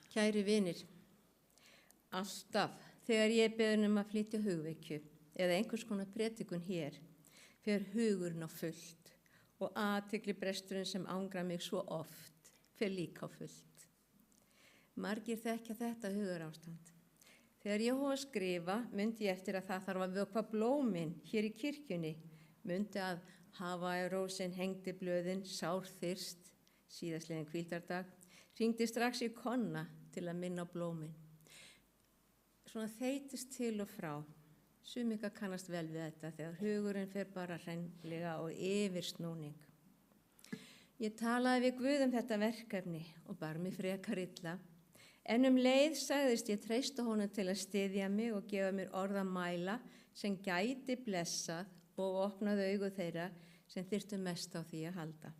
Kæri vinir, alltaf þegar ég er beðin að flytja hugvekju eða einhvers konar predikun hér, fer hugurinn á fullt og athyglisbresturinn sem angrar mig svo oft fer líka á fullt. Margir þekkja þetta hugarástand. Þegar ég hóf að skrifa myndi ég eftir að það þarf að vökva blómin hér í kirkjunni, myndi að Havaírósin hengdi blöðin, sárþyrst, síðastliðinn hvíldardag, hringdi strax í konna til að minna á blómin. Svona þeytist til og frá. Sumika kannast vel við þetta þegar hugurinn fer bara hreinlega og yfirsnúning. Ég talaði við Guð þetta verkefni og bar mig frekar illa, en leið sagðist ég treysta honum til að styðja mig og gefa mér orð að mæla sem gæti blessað og opnaði augu þeirra sem þyrftu mest á því að halda.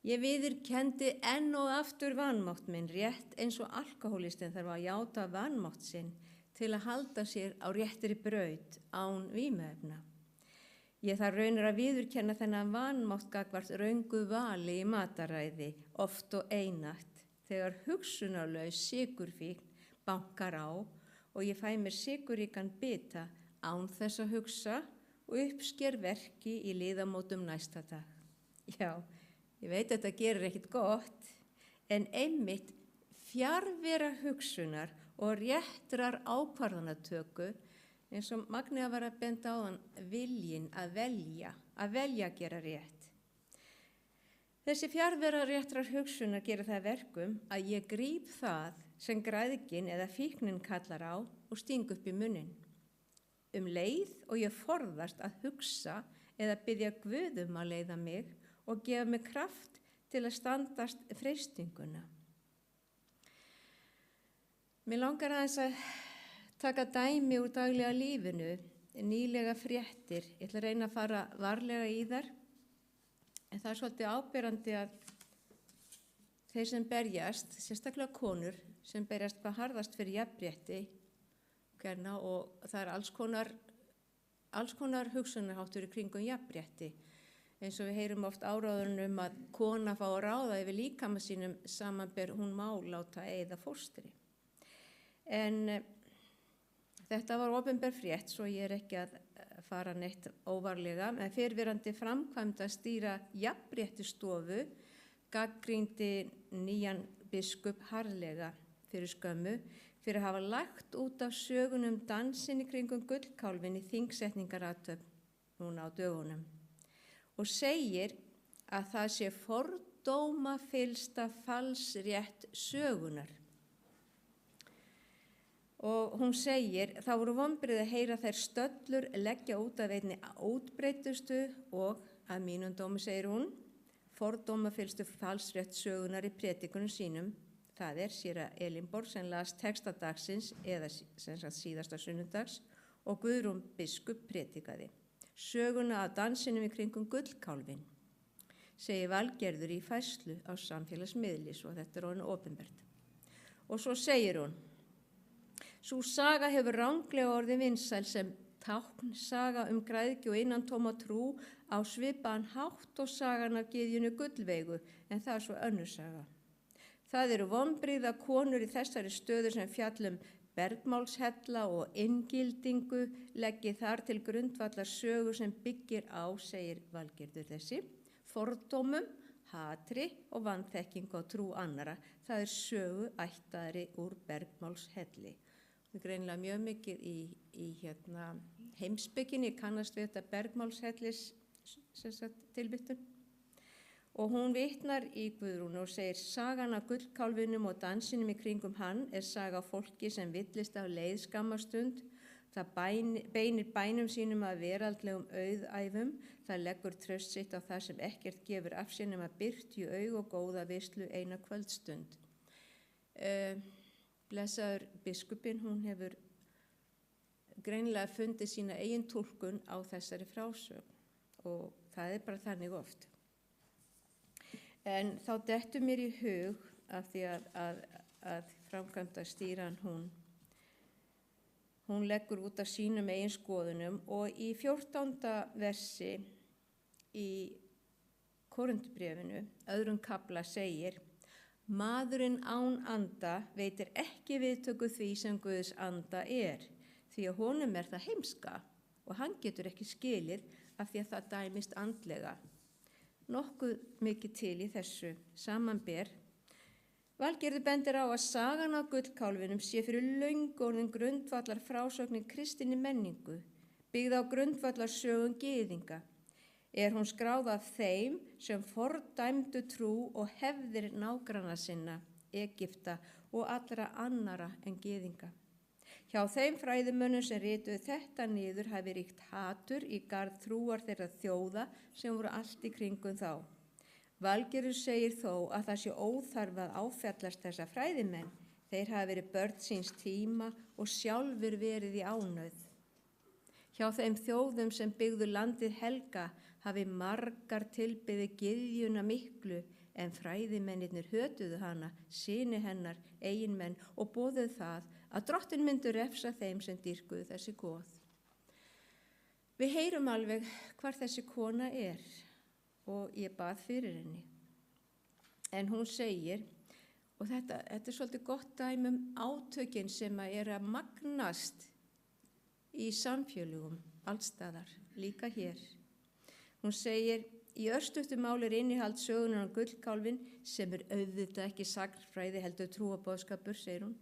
Ég viðurkenndi enn og aftur vanmátt minn rétt eins og alkohólistinn þarf að játa vanmátt sinn til að halda sér á réttri braut án vímuefna. Ég þarf raunar að viðurkenna þennan vanmátt gagnvart röngu vali í mataræði, oft og einatt, þegar hugsunarlaus sykurfíkn bankar á og ég fæ mér sykurríkan bita án þess að hugsa og uppsker verki í liðamótum næsta dag. Já, ég veit að þetta gerir ekkert gott, en einmitt fjarvera hugsunar og réttrar ákvarðanatöku, eins og Magnea var að benda á hann, viljinn að velja að gera rétt. Þessi fjarvera réttrar hugsunar gerir það verkum að ég gríp það sem græðgin eða fíknin kallar á og sting upp í munnin. Leið og ég forðast að hugsa eða biðja Guð að leiða mig og gefa mig kraft til að standast freistinguna. Mér langar aðeins að taka dæmi úr daglega lífinu, nýlega fréttir. Ég ætla að reyna að fara varlega í þær, en það er svolítið áberandi að þeir sem berjast, sérstaklega konur, sem berjast hvað harðast fyrir jafnrétti, og það er alls konar hugsunarháttur í kringum jafnrétti, eins og við heyrum oft áráðunum að kona fá að ráða yfir líkama sínum samanber hún má láta eyða fóstri. En þetta var opinber frétt, svo ég er ekki að fara neitt óvarlega, en fyrrverandi framkvæmda stýra jafnréttistofu gagnrýndi nýjan biskup harðlega fyrir skömmu fyrir að hafa lagt út af sögunum dansinn í kringum gullkálfin í þingsetningarathöfn núna á dögunum og segir að það sé fordómafyllsta falsrétt sögunar. Og hún segir, það voru vonbrigði að heyra þær stöllur leggja út af einni útbreiddustu og, að mínum dómi segir hún, fordómafyllstu falsrétt sögunar í predikunum sínum. Það er síra Elínborg sem las texta dagsins eða sem sagt síðasta sunnudags og Guðrún biskup predikaði. Söguna af dansinum í kringum gullkálfin, segir Valgerður í færslu á samfélagsmiðli, svo þetta er orðið opinbert. Og svo segir hún, sú saga hefur ranglega orðið vinsæl sem táknsaga græðgi og innantóma trú á svipaðan hátt og sagan af gyðjunni Gullveigu, en það er svo önnur saga. Það eru vonbrigði að konur í þessari stöðu sem fjallum bergmálshella og inngildingu leggi þar til grundvallar sögu sem byggir á, segir Valgerður þessi, fordómum, hatri og vanþekkingu á trú annara. Það er sögu ættaðri úr bergmálshelli. Það er greinilega mjög mikið í heimspekinni, kannast við þetta bergmálshellis tilbyttun. Og hún vitnar í Guðrúnu og segir, sagan af gullkálfinum og dansinum í kringum hann er saga af fólki sem villist af leið skammastund. Það beinir bænum sínum að veraldlegum auðæfum. Það leggur traust sitt á það sem ekkert gefur af sér nema birtu aug og góða veislu eina kvöldstund. Blessaður biskupinn, hún hefur greinilega fundið sína eigin túlkun á þessari frásögn og það er bara þannig oft. En þá dettur mér í hug af því að framkvæmda stýran hún leggur út af sínum eigin skoðunum og í 14. versi í Korinthubréfinu, öðrum kafla segir Maðurinn án anda veitir ekki viðtöku því sem Guðs anda því að honum það heimska og hann getur ekki skilið af því að það dæmist andlega. Nokkuð mikið til í þessu samanber. Valgerður bendir á að sagan af gullkálfinum sé fyrir löngu orðin grundvallar frásögnin kristinni menningu, byggð á grundvallar sögum gyðinga. Hún skráð af þeim sem fordæmdu trú og hefðir nágranna sinna, Egypta og allra annara en gyðinga. Hjá þeim fræðimönnum sem rituðu þetta niður hafi ríkt hatur í garð trúar þeirra þjóða sem voru allt í kringum þá. Valgerður segir þó að það sé óþarf að áfjallast þessa fræðimenn. Þeir hafi verið börn síns tíma og sjálfur verið í ánauð. Hjá þeim þjóðum sem byggðu landið helga hafi margar tilbyði gyðjuna miklu en fræðimennirnir hötuðu hana, syni hennar, eiginmenn og boðuðu það að drottin myndi refsa þeim sem dýrkuðu þessi goð. Við heyrum alveg hvar þessi kona og ég bað fyrir henni. En hún segir, og þetta svolítið gott dæmi átökin sem að magnast í samfélögum allstaðar, líka hér. Hún segir, í örstuttu máli innihald sögunar gullkálfin sem auðvitað ekki sagnfræði heldur trúarboðskapur, segir hún.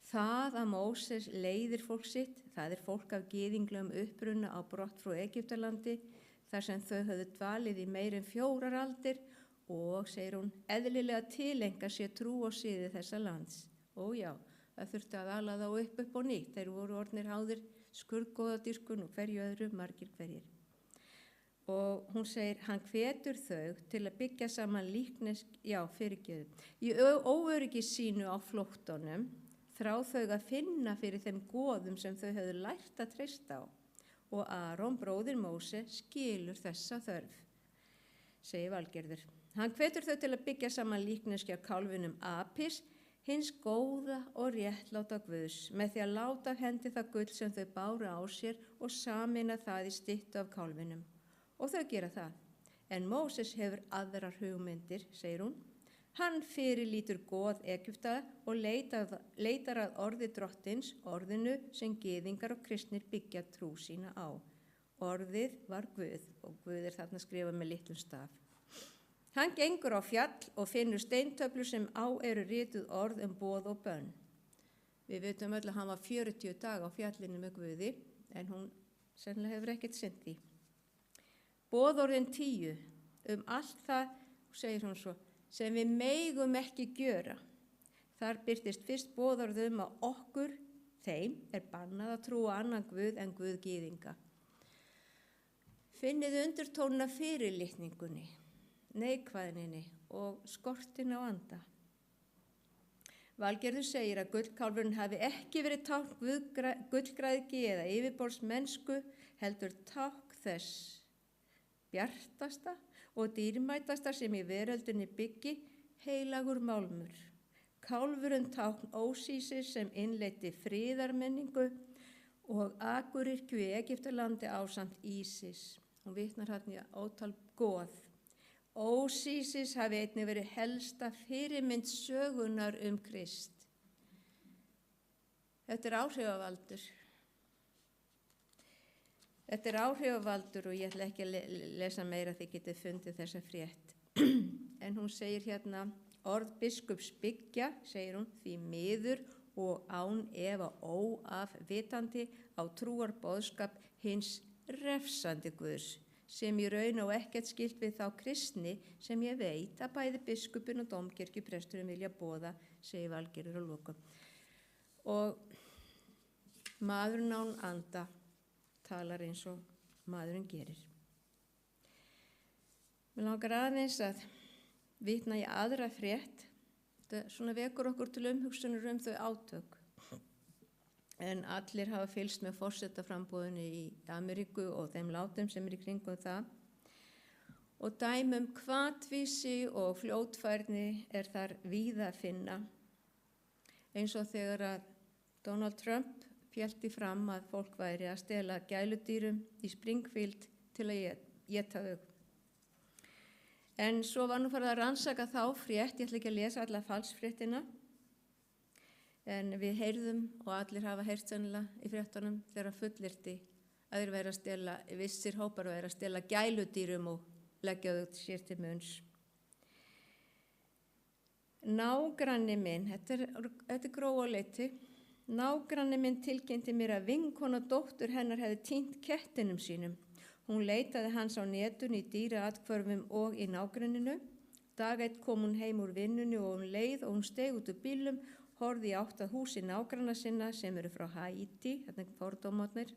Það að Móses leiðir fólk sitt, það fólk af gyðinglegum uppruna á brott frá Egyptalandi, þar sem þau höfðu dvalið í meir en 4 aldir og, segir hún, eðlilega tilenga sér trú og siði þessa lands. Og já, það þurfti að ala þá upp á nýtt, þeir voru orðnir háðir skurðgoðadýrkun og hverju öðru, margir hverjir. Og hún segir, hann hvetur þau til að byggja saman í óöryggi sínu á flóttanum, þrá þau að finna fyrir þeim goðum sem þau höfðu lært að treysta á. Og Aron, bróðir Móse, skilur þessa þörf, segir Valgerður. Hann hvetur þau til að byggja saman líkneski af kálfinum Apis, hins góða og réttláta Guðs, með því að láta af hendi það gull sem þau báru á sér og sameina það í styttu af kálfinum. Og þau gera það. En Móses hefur aðrar hugmyndir, segir hún. Hann fyrirlítur goð Egypta og leitar að orði drottins, orðinu sem gyðingar og kristnir byggja trú sína á. Orðið var Guð og Guð þarna skrifað með litlum staf. Hann gengur á fjall og finnur steintöflur sem á eru rituð orð boð og bönn. Við vitum öll að hann var 40 daga á fjallinu með Guði, en hún sennilega hefur ekkert sinnt því. Boðorðin 10 allt það, segir hún svo, sem við megum ekki gjöra. Þar birtist fyrst boðorð að okkur, þeim, bannað að trúa annan Guð en Guð gyðinga. Finnið undirtónina fyrirlitningunni, neikvæðninni og skortin á anda. Valgerður segir að gullkálfurinn hafi ekki verið tákn gullgræðgi eða yfirborðsmennsku, heldur tákn þess bjartasta og dýrmætasta sem í veröldinni byggi, heilagur málmur. Kálfurinn tákn Ósísis sem innleiddi friðarmenningu og akuryrkju í Egyptalandi ásamt Ísis. Hún vitnar hann í ótal goð. Ósísis hafi einnig verið helsta fyrirmynd sögunar Krist. Þetta áhrifavaldur. Þetta áhrifavaldur og ég ætla ekki að lesa meira því getið fundið þessa frétt. En hún segir hérna, orð biskups byggja, segir hún, því miður og án efa óafvitandi á trúarboðskap hins refsandi Guðs, sem í raun og ekkert skylt við þá kristni sem ég veit að bæði biskupinn og dómkirkjupresturinn vilja boða, segir Valgerður að lokum. Og maðurinn án anda talar eins og maðurinn gerir. Mér langar aðeins að vitna í aðra frétt. Þetta svona vekur okkur til umhugsunar þau átök. En allir hafa fylgst með forsetaframboðinu í Ameríku og þeim látum sem í kringum það. Og dæmum hvatvísi og fljótfærni þar víða að finna. Eins og þegar að Donald Trump félti fram að fólk væri að stela gæludýrum í Springfield til að éta þau. En svo var nú farið að rannsaka þá frétt, ég ætla ekki að lesa alla falsfréttina, en við heyrðum og allir hafa heyrt sennilega í fréttunum þegar fullyrti að þeir væri að stela, vissir hópar væri að stela gæludýrum og leggja þau sér til munns. Nágranni minn, þetta er grófuleyti, nágranni minn tilkynnti mér að vinkona dóttur hennar hefði týnt kettinum sínum. Hún leitaði hans á netinu í dýraatkvörfum og í nágranninu. Dag eitt kom hún heim úr vinnunni og leið og hún steig út úr bílum, horfði í átt að húsi nágranna sinna sem eru frá Haítí, þetta er fordómarnir.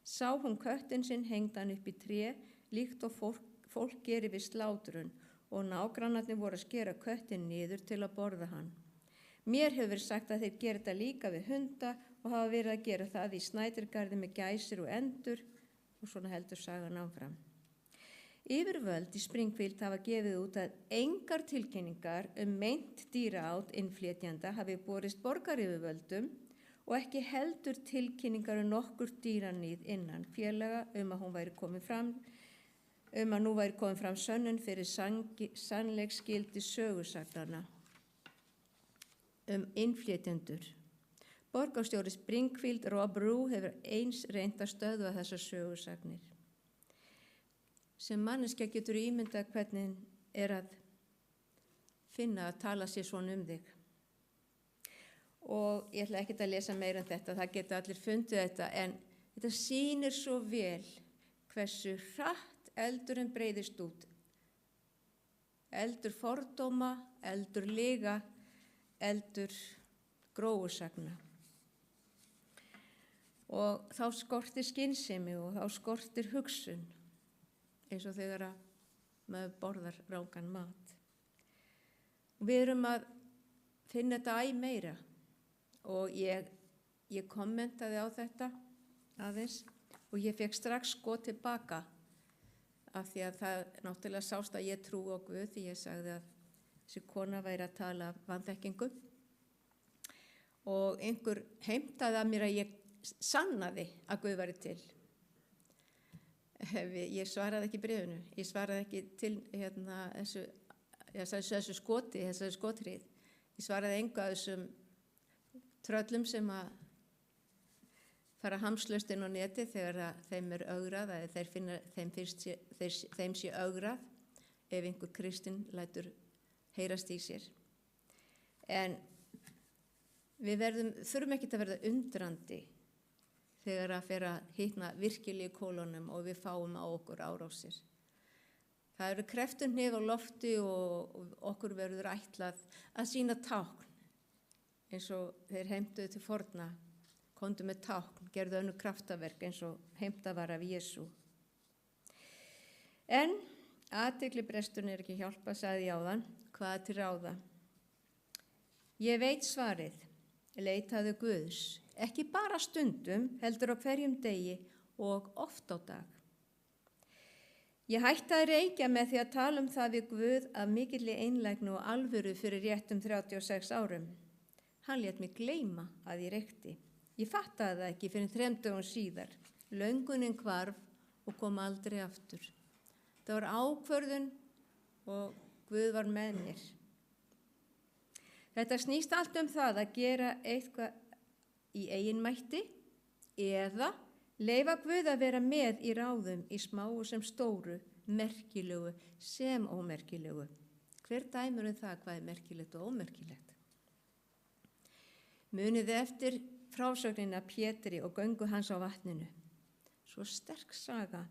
Sá hún köttin sinn hengdan upp í tré, líkt og fólk gerir við slátrun og nágrannarnir voru að skera köttin niður til að borða hann. Mér hefur verið sagt að þeir gera þetta líka við hunda og hafa verið að gera það í Snædurgarði með gæsir og endur og svona heldur sagan áfram. Yfirvöld í Springfield hafa gefið út að engar tilkynningar meint dýraát innflytjanda hafi borist borgaryfirvöldum og ekki heldur tilkynningar nokkur dýranýð innan félaga að nú væri komin fram sönnun fyrir sannleiksgildi sögusagnanna innflytjendur. Borgarstjóri Springfield, Rob Rue, hefur eins reynt að stöðva þessar sögusagnir. Sem manneskja getur ímyndað hvernig að finna að tala sér svona þig. Og ég ætla ekkert að lesa meira þetta, það geta allir fundið þetta, en þetta sýnir svo vel hversu hratt eldurinn breiðist út. Eldur fordóma, eldur lyga, eldur gróusagna. Og þá skortir skynsemi og þá skortir hugsun, eins og þegar maður borðar rangan mat. Og við erum að finna þetta æ meira og ég kommentaði á þetta aðeins og ég fekk strax tilbaka af því að það náttúrulega sást að ég trúi á Guð því ég sagði að þessi kona væri að tala af vanþekkingu og einhver heimtaði að mér að ég sannaði að Guð væri til. Ég svaraði ekki bréfinu, ég svaraði ekki til þessu skothrið. Ég svaraði engu að þessum tröllum sem að fara hamslaust inn á neti þegar þeim ögrað, eða þeim sé ögrað ef einhver kristinn lætur heyrast í sér. En við þurfum ekki að verða undrandi þegar að fer að hitna virkilega í kólunum og við fáum á okkur árásir. Það eru kreftunhneigð á lofti og okkur verður ætlað að sýna tákn eins og þeir heimtuðu til forna. Komdu með tákn, gerðu önnur kraftaverk eins og heimta var af Jesú. En athyglisbresturinn ekki hjálpa, sagði ég áðan, hvað til ráða? Ég veit svarið, leitaðu Guðs, ekki bara stundum, heldur á hverjum degi og oft á dag. Ég hætti að reykja með því að tala það við Guð af mikilli einlægni og alvöru fyrir réttum 36 árum. Hann lét mig gleyma að ég reykti. Ég fattaði það ekki fyrir 3 dögum síðar. Löngunin hvarf og kom aldrei aftur. Það var ákvörðun og Guð var með mér. Þetta snýst allt það að gera eitthvað í eigin mætti eða leyfa Guð að vera með í ráðum í smáu sem stóru, merkilegu sem ómerkilegu. Hver dæmur það hvað er merkilegt og ómerkilegt? Muniði eftir frásögnina Pétri og göngu hans á vatninu. Svo sterk saga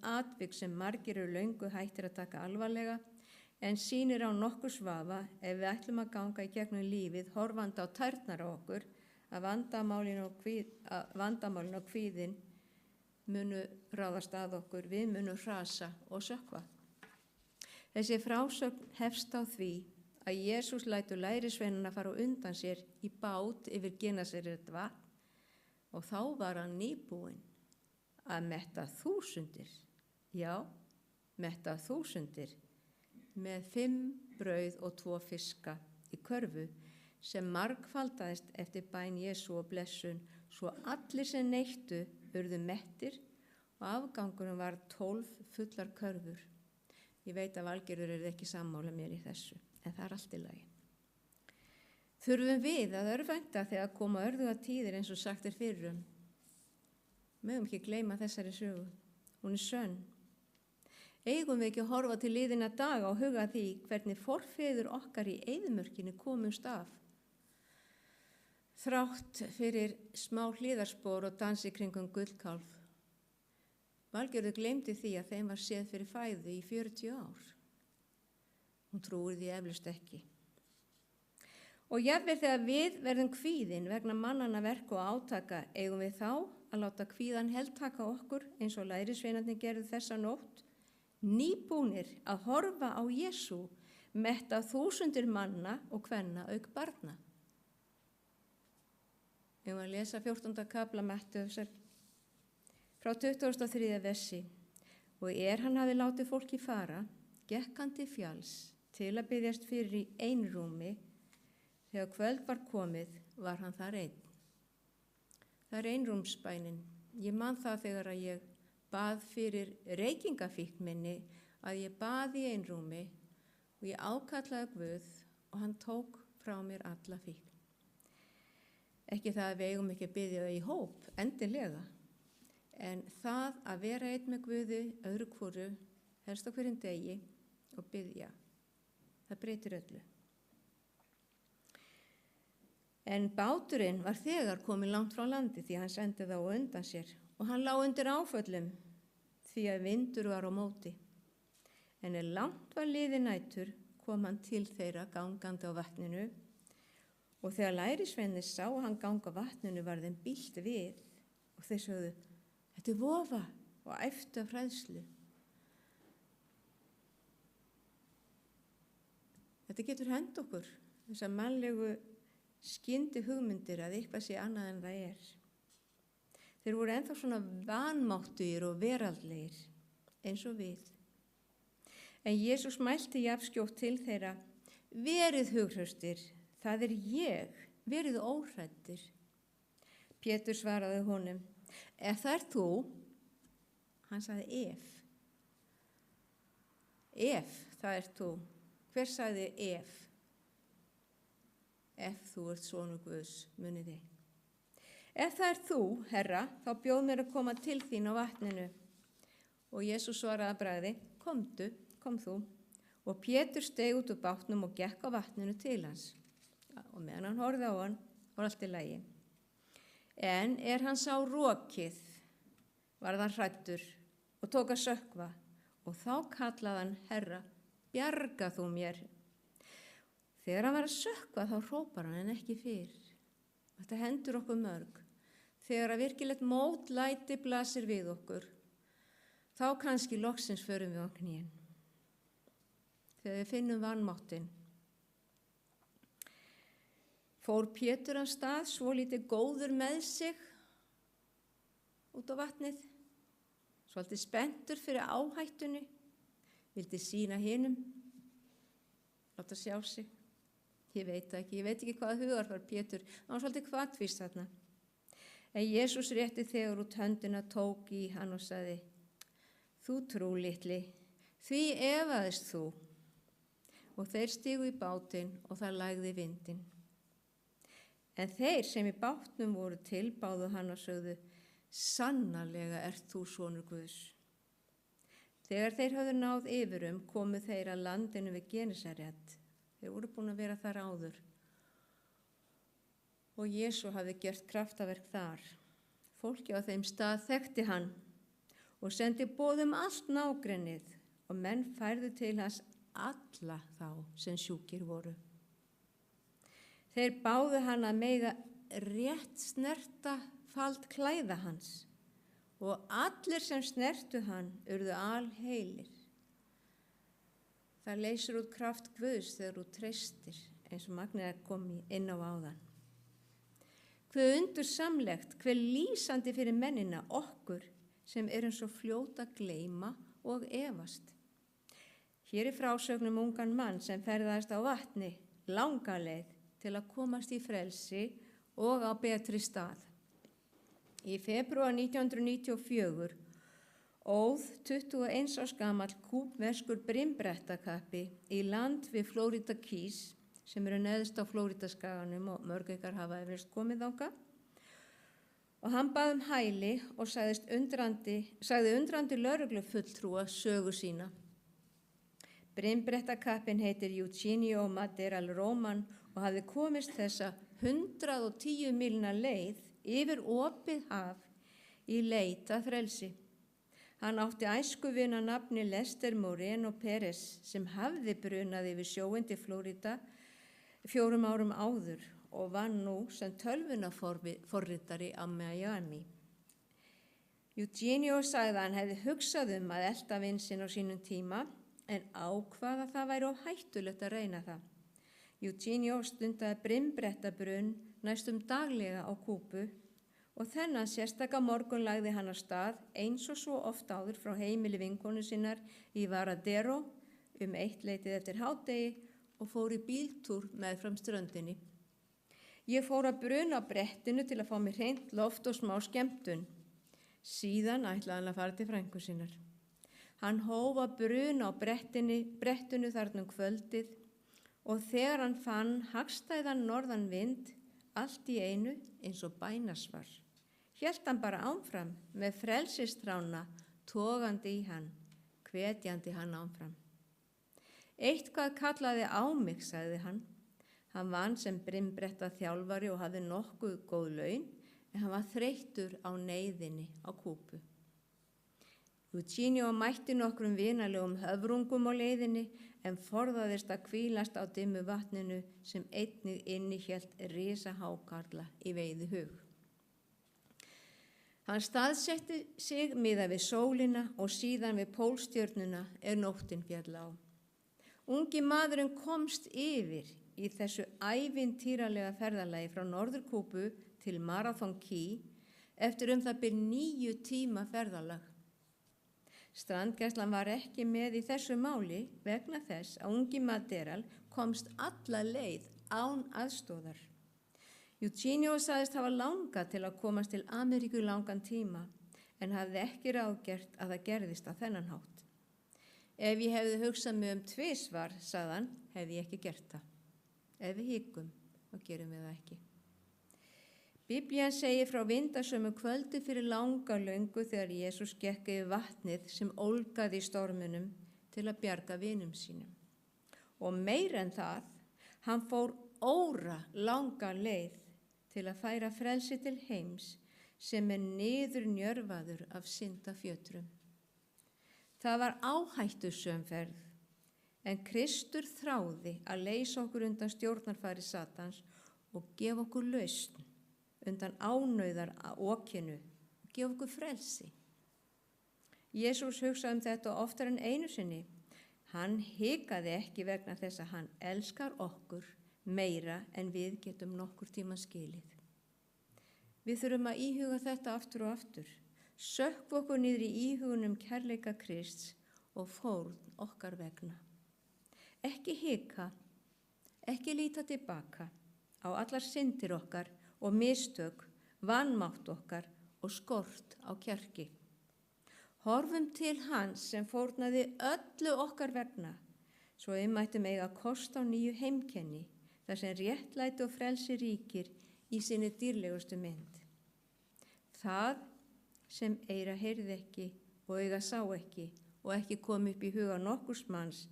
atvik sem margir eru löngu hættir að taka alvarlega en sýnir á nokkurs vafa ef við ætlum að ganga í gegnum lífið horfandi á tærnar á okkur að vandamálin og kvíðin munu ráðast að okkur, við munum hrasa og sökkva. Þessi frásögn hefst á því að Jesús lætur lærisveinana fara á undan sér í bát yfir Genesaret vatn og þá var hann nýbúinn að metta 1000, já, metta 1000 með 5 brauð og 2 fiska í körfu sem margfaldaðist eftir bæn Jesú og blessun svo allir sem neyttu urðu mettir og afgangurum var 12 fullar körfur. Ég veit að Valgerður er ekki sammála mér í þessu, en það er allt í lagi. Þurfum við að örvænta þegar koma örðuga tíðir eins og sagt er fyrir Megum ekki gleyma þessari sögu. Hún er sönn. Eigum við ekki að horfa til liðinna daga og huga því hvernig forfeður okkar í eyðimörkinni komumst af. Þrátt fyrir smá hliðarspor og dansi kringum gullkálf. Valgerður gleymdi því að þeim var séð fyrir fæðu í 40 ár. Hún trúir því eflaust ekki. Og jafnvel þegar við verðum kvíðin vegna mannanna verk og átaka, eigum við þá að láta kvíðan heltaka okkur eins og lærisveinarnir gerðu þessa nótt, nýbúnir að horfa á Jesú metta 1000 manna og kvenna auk barna. Ég var að lesa 14. kafla Mattheusar frá 23. versi. Og hann hafi látið fólki fara, gekk hann til fjalls til að biðjast fyrir í einrúmi. Þegar kvöld var komið, var hann þar einn. Það er einrúmsbænin. Ég man það þegar að ég bað fyrir reykingafíkn minni að ég bað í einrúmi og ég ákallaði Guð og hann tók frá mér alla fíkn. Ekki það að við eigum ekki að biðja í hóp, endilega. En það að vera einn með Guði, öðru hvoru, helst á hverjum degi og biðja, það breytir öllu. En báturinn var þegar kominn langt frá landi því hann sendi þá undan sér og hann lá undir áföllum því að vindur var á móti. En langt var liðið nætur kom hann til þeirra gangandi á vatninu og þegar lærisveinir sá hann ganga á vatninu var þeim býlt við og þeir sögðu, þetta er vofa og æptu af hræðslu. Þetta getur hent okkur, þessar mannlegu skyndu hugmyndir að eitthvað sé annað en það er. Þeir voru ennþá svona vanmáttugir og veraldlegir, eins og við. En Jesús mælti jafnskjótt til þeirra, verið hughröstir, það er ég, verið óhræddir. Pétur svaraði honum, ef það er þú, hann sagði ef það er þú, hver sagði ef? Ef þú ert sonur Guðs, munið þig. Ef það er þú, Herra, þá bjóð mér að koma til þín á vatninu. Og Jesús svaraði að bragði, kom þú. Og Pétur steig út úr bátnum og gekk á vatninu til hans. Og meðan hann horfði á hann, var allt í lagi. En hann sá rokið, varð hann hræddur og tók að sökkva. Og þá kallaði hann, Herra, bjarga þú mér. Þegar hann var að sökkva þá hrópar hann en ekki fyrr. Þetta hendur okkur mörg. Þegar að virkilegt mótlæti blasir við okkur, þá kannski loksins förum við á knén. Þegar við finnum vanmáttinn. Fór Pétur af stað svolítið góður með sig út á vatnið, svolítið spenntur fyrir áhættunni, vildi sýna hinum, láta sjá sig. Ég veit ekki hvaða hugar var Pétur, hann var svolítið hvattvís þarna. En Jesús rétti þegar út höndina, tók í hann og sagði, þú trú litli, því efaðist þú. Og þeir stigu í bátinn og það lægði vindinn. En þeir sem í bátnum voru til báðu hann og sögðu, sannarlega ert þú sonur Guðs. Þegar þeir höfðu náð yfirum komu þeir að landinu við Genesaret. Þeir voru búin að vera þar áður. Og Jesú hafði gert kraftaverk þar. Fólki á þeim stað þekkti hann og sendi boð allt nágrennið og menn færðu til hans alla þá sem sjúkir voru. Þeir báðu hann að mega rétt snerta fald klæða hans og allir sem snertu hann urðu alheilir. Það leysir út kraft Guðs þegar þú treystir, eins og Magnea kom inn á áðan. Hve undursamlegt, hve lýsandi fyrir mennina okkur sem erum svo fljóta að gleyma og efast. Hér er frásögnum ungan mann sem ferðaðist á vatni, langa leið til að komast í frelsi og á betri stað. Í febrúar 1994 óð 21 árs gamall kúbverskur brimbrettakappi í land við Florida Keys sem eru neðst á Flórídaskaganum og mörg ykkar hafa eflaust komið þangað. Og hann bað hæli og sagði undrandi lögreglufulltrúa sögu sína. Brimbrettakappinn heitir Eugenio Maderal Roman og hafði komist þessa 110 mílna leið yfir opið haf í leit að frelsi. Hann átti æskuvina nafni Lester Moreno Perez sem hafði brunað yfir sjóinn til Flórída 4 árum áður og vann nú sem tölvunaforritari á Miami. Eugenio sagði að hann hefði hugsað að elta vin sinn á sínum tíma en ákvað að það væri of hættulegt að reyna það. Eugenio stundaði brimbrettabrunn næstum daglega á Kúbu og þennan sérstaka morgun lagði hann af stað eins og svo oft áður frá heimili vinkonu sinnar í Varadero 1:00 eftir hádegi og fór í bíltúr meðfram ströndinni. Ég fór að bruna á brettinu til að fá mér hreint loft og smá skemmtun. Síðan ætlaði hann að fara til frænku sinnar. Hann hóf að bruna á brettinu þarna kvöldið og þegar hann fann hagstæðan norðan vind allt í einu eins og bænasvar, hélt hann bara áfram með frelsistrána togandi í hann, hvetjandi hann áfram. Eitthvað kallaði á mig, sagði hann. Hann vann sem brimbretta þjálfari og hafði nokkuð góð laun, en hann var þreyttur á neyðinni á Kúbu. Eugenio mætti nokkrum vinalegum höfrungum á leiðinni, en forðaðist að hvílast á dimmu vatninu sem einnig innihélt risahákarla í veiðihug. Hann staðsetti sig miðað við sólina og síðan við pólstjörnuna nóttin féll á. Ungi maðurinn komst yfir í þessu ævintýralega ferðalagi frá Norður-Kúbu til Marathon Key eftir það bil 9 tíma ferðalag. Strandgæslan var ekki með í þessu máli vegna þess að ungi Maderal komst alla leið án aðstoðar. Eugenio sagðist hafa langað til að komast til Ameríku langan tíma en hafði ekki ráðgert að það gerðist á þennan hátt. Ef ég hefði hugsað mig 2 svar, sagðan, hefði ég ekki gert það. Ef við hikum, þá gerum við það ekki. Biblían segir frá vindasömu kvöldi fyrir langa löngu þegar Jesús gekk yfir vatnið sem ólgaði í stormunum til að bjarga vinum sínum. Og meir en það, hann fór óra langa leið til að færa frelsi til heims sem niður njörvaður af syndafjötrum. Það var áhættusöm ferð, en Kristur þráði að leysa okkur undan stjórnarfari Satans og gefa okkur lausn undan ánauðar okinu og gefa okkur frelsi. Jesús hugsaði þetta oftar en einu sinni. Hann hikaði ekki vegna þess að hann elskar okkur meira en við getum nokkur tíma skilið. Við þurfum að íhuga þetta aftur og aftur. Sökkva okkur niður í íhugunum kærleika Krists og fórn okkar vegna. Ekki hika, ekki líta tilbaka á allar syndir okkar og mistök, vanmátt okkar og skort á kjarki. Horfum til hans sem fórnaði öllu okkar vegna, svo við mættum eiga kost á nýju heimkenni, þar sem réttlæti og frelsi ríkir í sinni dýrlegustu mynd. Það sem eyra heyrði ekki og auga sá ekki og ekki kom upp í huga nokkurs manns,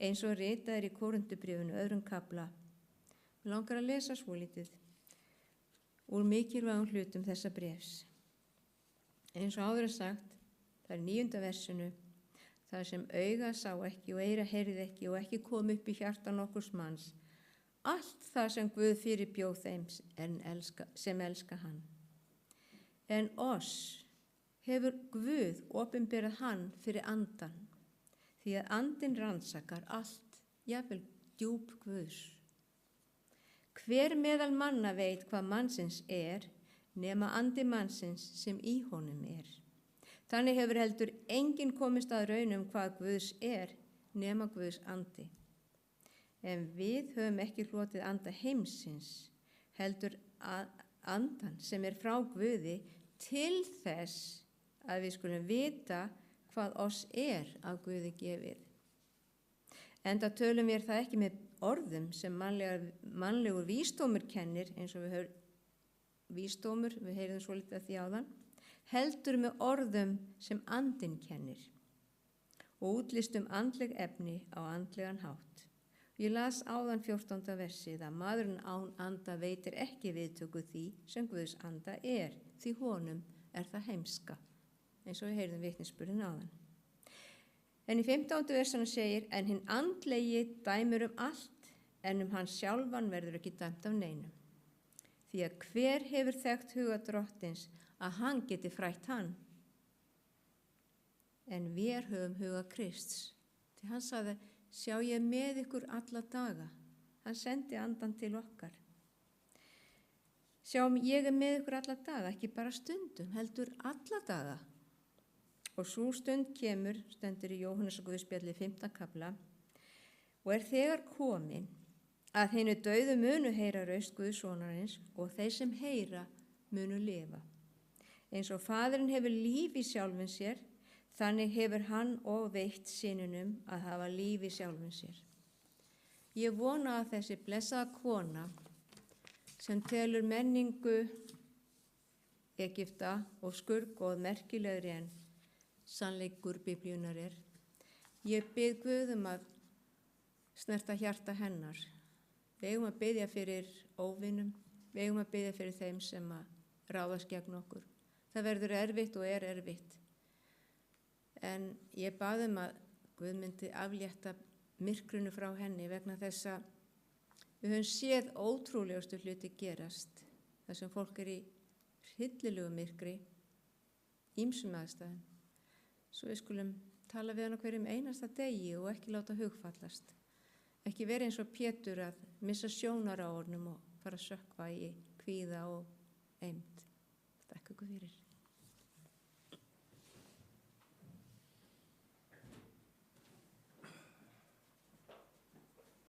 eins og ritað í Korinthubréfinu 2. kafla. Mig langar að lesa svolítið úr mikilvægum hlutum þessa bréfs. Eins og áður sagt, það 9. versinu, það sem auga sá ekki og eyra heyrði ekki og ekki kom upp í hjarta nokkurs manns, allt það sem Guð fyrirbjóð þeim sem elska hann. En oss hefur Guð opinberað hann fyrir andan, því að andinn rannsakar allt, jafnvel djúp Guðs. Hver meðal manna veit hvað mannsins nema andi mannsins sem í honum Þannig hefur heldur enginn komist að raun hvað Guðs nema Guðs andi. En við höfum ekki hlotið anda heimsins, heldur andan sem frá Guði til þess að við skulum vita hvað oss af Guði gefið. Enda tölum við það ekki með orðum sem mannlegur vísdómur kennir, eins og við heyrðum svo litið að því áðan, heldur með orðum sem andinn kennir og útlistum andleg efni á andlegan hátt. Ég las áðan 14. versið að maðurinn án anda veitir ekki viðtöku því sem Guðs anda því honum það heimska, eins og við heyrðum vitnisburðin áðan. En í 15. versana segir, en hinn andlegi dæmir allt, en hann sjálfan verður ekki dæmt af neinum. Því að hver hefur þekkt huga drottins að hann geti frætt hann? En við höfum huga Krists. Því hann sagði, sjá ég með ykkur alla daga. Hann sendi andan til okkar. Sjá, ég með ykkur alla daga, ekki bara stundum, heldur alla daga. Og svo stund kemur, stendur í Jóhannesarguðspjalli 15. kafla, og þegar komin að hinu dauðu munu heyra raust Guðssonarins og þeir sem heyra munu lifa. Eins og Faðirinn hefur líf í sjálfum sér, þannig hefur hann og veitt synunum að hafa líf í sjálfum sér. Ég vona að þessi blessaða kona sem telur menningu Egypta og skurðgoð merkilegri en sannleikur Biblíunnar ég bið Guð að snerta hjarta hennar. Við eigum að biðja fyrir óvinum, við eigum að biðja fyrir þeim sem að ráðast gegn okkur. Það verður erfitt og erfitt. En ég bað að Guð myndi aflétta myrkrinu frá henni vegna þess að við höfum séð ótrúlegustu hluti gerast, þar sem fólk í hryllilegu myrkri, ýmsum aðstæðum. Svo við skulum tala við hann á hverjum einasta degi og ekki láta hugfallast. Ekki vera eins og Pétur að missa sjónar á honum og fara að sökkva í kvíða og eymd.